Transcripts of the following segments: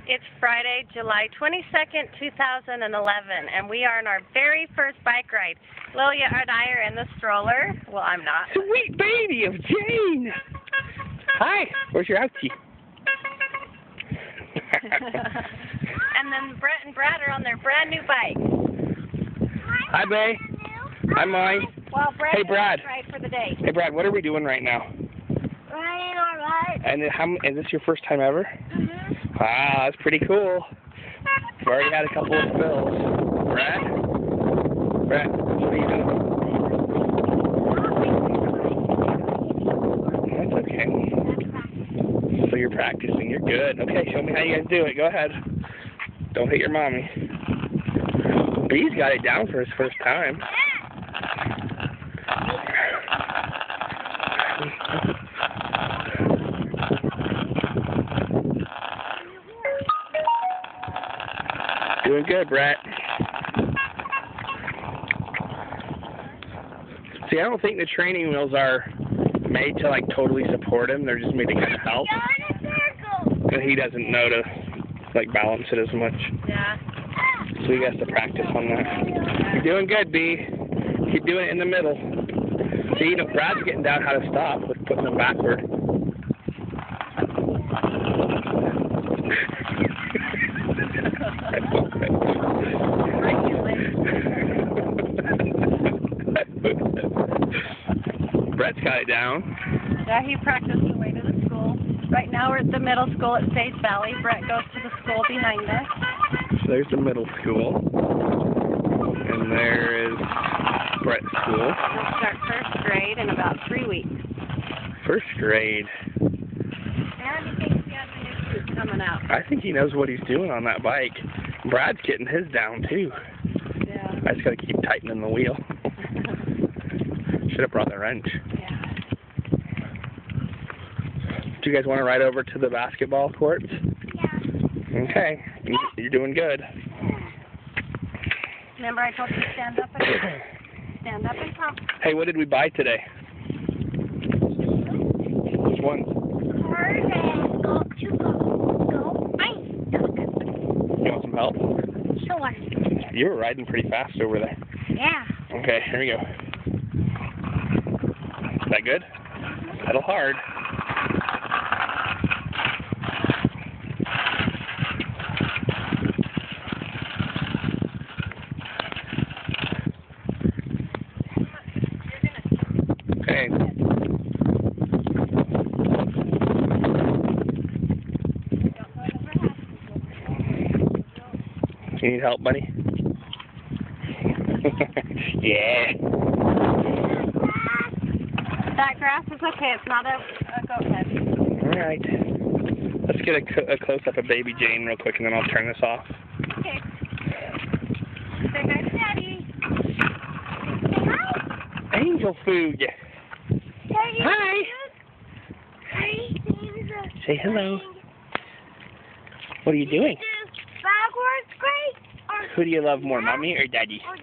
It's Friday, July 22nd, 2011, and we are on our very first bike ride. Lilia and I are in the stroller. Well, I'm not. Sweet baby of Jane! Hi! Where's your ouchie? And then Brett and Brad are on their brand new bike. Hi, Bay. Hi, Molly. Well, Brett Hey, Brad. is right for the day. Hey, Brad, what are we doing right now? Riding our bike. And is this your first time ever? Mm-hmm. Wow, that's pretty cool. We've already had a couple of spills. Brad, what are you doing? That's okay. So you're practicing. You're good. Okay, show me how you guys do it. Go ahead. Don't hit your mommy. B's got it down for his first time. Doing good, Brett. See, I don't think the training wheels are made to like totally support him. They're just made to kind of help. And he doesn't know to like balance it as much. Yeah. So he has to practice on that. You're doing good, B. Keep doing it in the middle. See, you know, Brad's getting down how to stop with putting them backward. Brett's got it down. Yeah, he practiced the way to the school. Right now we're at the middle school at Sage Valley. Brett goes to the school behind us. So there's the middle school. And there is Brett's school. We'll start first grade in about 3 weeks. First grade. And he thinks he has a new suit coming out. I think he knows what he's doing on that bike. Brad's getting his down too. Yeah. I just got to keep tightening the wheel. Should have brought the wrench. Yeah. Do you guys want to ride over to the basketball courts? Yeah. Okay. You're doing good. Remember I told you to stand up and pump. Hey, what did we buy today? Which one? You want some help? Sure. You were riding pretty fast over there. Yeah. Okay, here we go. Is that good? Pedal hard. Okay. You need help, buddy? Yeah. That grass is okay. It's not a goat head. All right. Let's get a close-up of Baby Jane real quick, and then I'll turn this off. Okay. Say hi to Daddy. Say hi. Angel food. Daddy. Hi. Hi. Say hello. What are you doing? Backwards great or Who do you love more, Mommy or Daddy? that?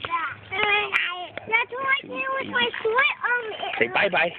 That's what I did with my foot. Say bye-bye.